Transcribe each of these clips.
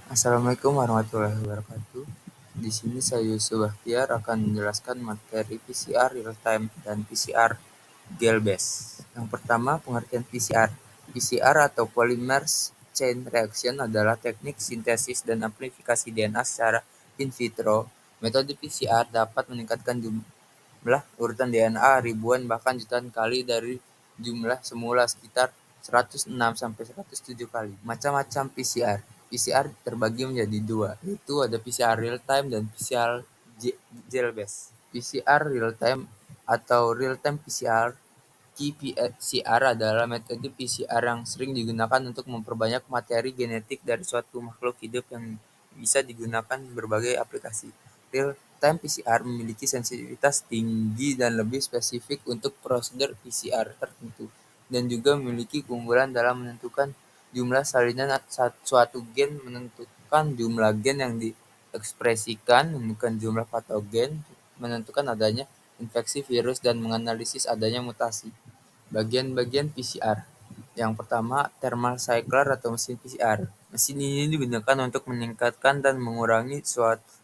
Assalamualaikum warahmatullahi wabarakatuh. Di sini saya Yusuf Bahtiar akan menjelaskan materi PCR real time dan PCR gel base. Yang pertama, pengertian PCR. PCR atau polymer chain reaction adalah teknik sintesis dan amplifikasi DNA secara in vitro. Metode PCR dapat meningkatkan jumlah urutan DNA ribuan bahkan jutaan kali dari jumlah semula sekitar 106 sampai 107 kali. Macam-macam PCR. PCR terbagi menjadi dua, yaitu ada PCR real time dan PCR gel base. PCR real time atau real time PCR qPCR adalah metode PCR yang sering digunakan untuk memperbanyak materi genetik dari suatu makhluk hidup yang bisa digunakan berbagai aplikasi. Real-time PCR memiliki sensitivitas tinggi dan lebih spesifik untuk prosedur PCR tertentu, dan juga memiliki keunggulan dalam menentukan jumlah salinan suatu gen, menentukan jumlah gen yang diekspresikan, menentukan jumlah patogen, menentukan adanya infeksi virus, dan menganalisis adanya mutasi. Bagian-bagian PCR. Yang pertama, thermal cycler atau mesin PCR. Mesin ini digunakan untuk meningkatkan dan mengurangi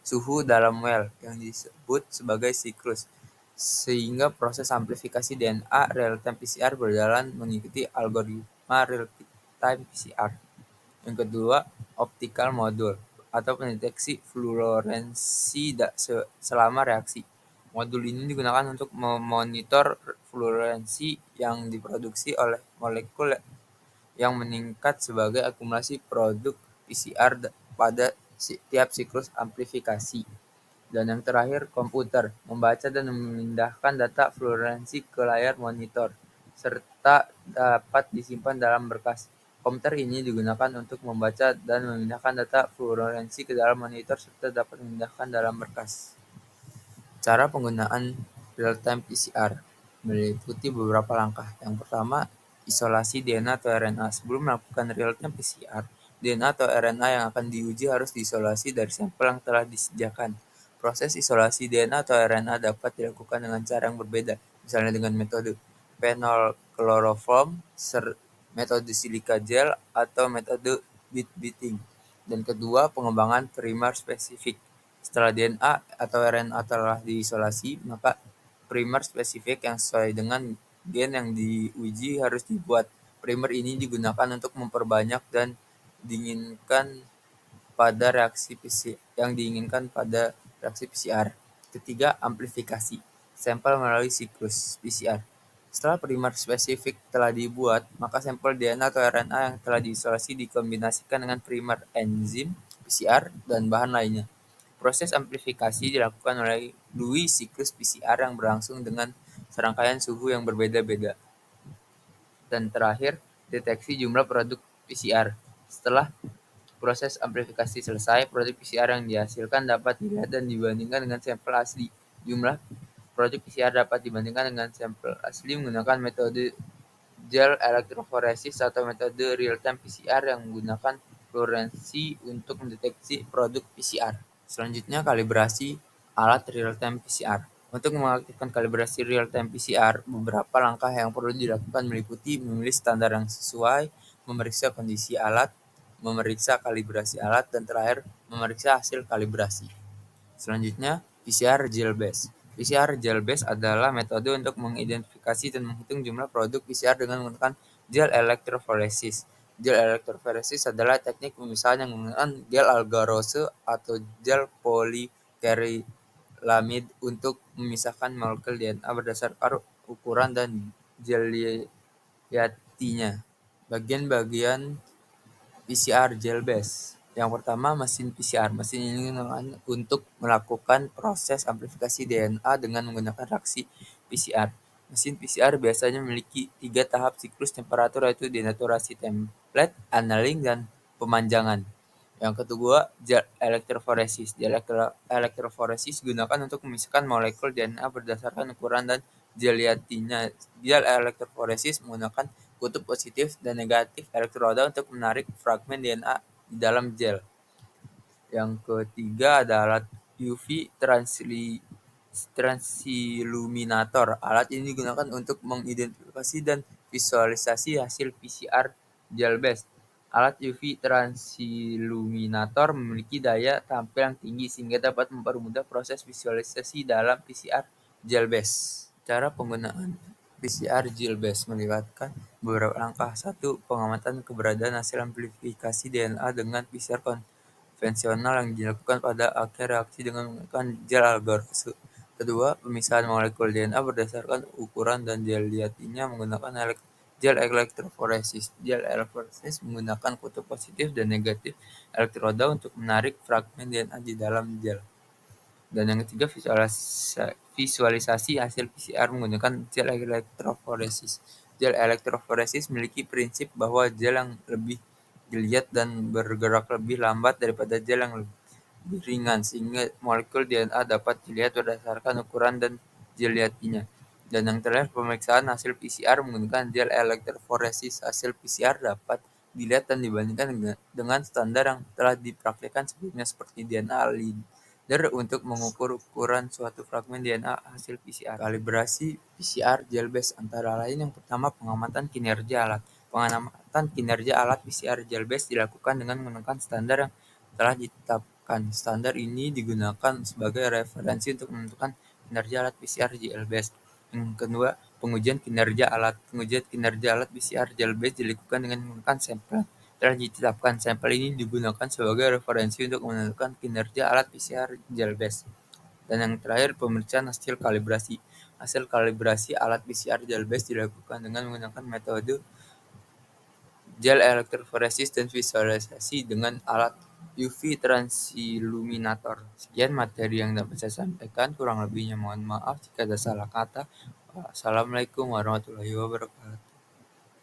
suhu dalam well yang disebut sebagai siklus, sehingga proses amplifikasi DNA real-time PCR berjalan mengikuti algoritma real-time PCR. Yang kedua, optical module atau pendeteksi fluorensi selama reaksi. Modul ini digunakan untuk memonitor fluorensi yang diproduksi oleh molekul yang meningkat sebagai akumulasi produk PCR pada tiap siklus amplifikasi. Dan yang terakhir, komputer membaca dan memindahkan data fluorensi ke layar monitor, serta dapat disimpan dalam berkas. Komputer ini digunakan untuk membaca dan memindahkan data fluorensi ke dalam monitor serta dapat memindahkan dalam berkas. Cara penggunaan real-time PCR meliputi beberapa langkah. Yang pertama, isolasi DNA atau RNA. Sebelum melakukan real-time PCR, DNA atau RNA yang akan diuji harus diisolasi dari sampel yang telah disediakan. Proses isolasi DNA atau RNA dapat dilakukan dengan cara yang berbeda, misalnya dengan metode phenolchloroform, metode silika gel, atau metode bead beating. Dan kedua, pengembangan primer spesifik. Setelah DNA atau RNA telah diisolasi, maka primer spesifik yang sesuai dengan gen yang diuji harus dibuat. Primer ini digunakan untuk memperbanyak dan diinginkan pada reaksi PCR. Ketiga, amplifikasi. Sampel melalui siklus PCR. Setelah primer spesifik telah dibuat, maka sampel DNA atau RNA yang telah diisolasi dikombinasikan dengan primer, enzim, PCR, dan bahan lainnya. Proses amplifikasi dilakukan melalui siklus PCR yang berlangsung dengan serangkaian suhu yang berbeda-beda. Dan terakhir, deteksi jumlah produk PCR. Setelah proses amplifikasi selesai, produk PCR yang dihasilkan dapat dilihat dan dibandingkan dengan sampel asli. Jumlah produk PCR dapat dibandingkan dengan sampel asli menggunakan metode gel elektroforesis atau metode real-time PCR yang menggunakan fluorensi untuk mendeteksi produk PCR. Selanjutnya, kalibrasi alat real-time PCR. Untuk mengaktifkan kalibrasi real-time PCR, beberapa langkah yang perlu dilakukan meliputi memilih standar yang sesuai, memeriksa kondisi alat, memeriksa kalibrasi alat, dan terakhir memeriksa hasil kalibrasi. Selanjutnya, PCR gel base. PCR gel base adalah metode untuk mengidentifikasi dan menghitung jumlah produk PCR dengan menggunakan gel elektroforesis. Gel elektroforesis adalah teknik pemisahan yang menggunakan gel agarose atau gel polikerilamid untuk memisahkan molekul DNA berdasarkan ukuran dan geliatinya. Bagian-bagian PCR gel base. Yang pertama, mesin PCR. Mesin ini digunakan untuk melakukan proses amplifikasi DNA dengan menggunakan reaksi PCR. Mesin PCR biasanya memiliki 3 tahap siklus temperatur, yaitu denaturasi template, annealing, dan pemanjangan. Yang kedua, gel elektroforesis. Gel elektroforesis digunakan untuk memisahkan molekul DNA berdasarkan ukuran dan geliatinya. Gel elektroforesis menggunakan kutub positif dan negatif elektroda untuk menarik fragmen DNA di dalam gel. Yang ketiga ada alat UV transilluminator. Alat ini digunakan untuk mengidentifikasi dan visualisasi hasil PCR gel base. Alat UV transiluminator memiliki daya tampil yang tinggi sehingga dapat mempermudah proses visualisasi dalam PCR gel-based. Cara penggunaan PCR gel-based melibatkan beberapa langkah. 1. Pengamatan keberadaan hasil amplifikasi DNA dengan PCR konvensional yang dilakukan pada akhir reaksi dengan menggunakan gel agar-agar. Kedua, pemisahan molekul DNA berdasarkan ukuran dan jeliyatinya menggunakan gel elektroforesis. Gel elektroforesis menggunakan kutub positif dan negatif elektroda untuk menarik fragmen DNA di dalam gel. Dan yang ketiga, visualisasi hasil PCR menggunakan gel elektroforesis. Gel elektroforesis memiliki prinsip bahwa gel yang lebih geliat dan bergerak lebih lambat daripada gel yang lebih ringan, sehingga molekul DNA dapat dilihat berdasarkan ukuran dan geliatinya. Dan yang terakhir, pemeriksaan hasil PCR menggunakan gel elektroforesis. Hasil PCR dapat dilihat dan dibandingkan dengan standar yang telah dipraktikkan sebelumnya seperti DNA untuk mengukur ukuran suatu fragmen DNA hasil PCR. Kalibrasi PCR gel-based antara lain yang pertama, pengamatan kinerja alat. Pengamatan kinerja alat PCR gel-based dilakukan dengan menggunakan standar yang telah ditetapkan. Standar ini digunakan sebagai referensi untuk menentukan kinerja alat PCR gel-based. Yang kedua, pengujian kinerja alat. Pengujian kinerja alat PCR gel-based dilakukan dengan menggunakan sampel telah ditetapkan. Sampel ini digunakan sebagai referensi untuk menentukan kinerja alat PCR gel-based. Dan yang terakhir, pemeriksaan hasil kalibrasi. Hasil kalibrasi alat PCR gel-based dilakukan dengan menggunakan metode gel elektroforesis dan visualisasi dengan alat UV transiluminator. Sekian materi yang dapat saya sampaikan, kurang lebihnya mohon maaf jika ada salah kata. Wassalamualaikum warahmatullahi wabarakatuh.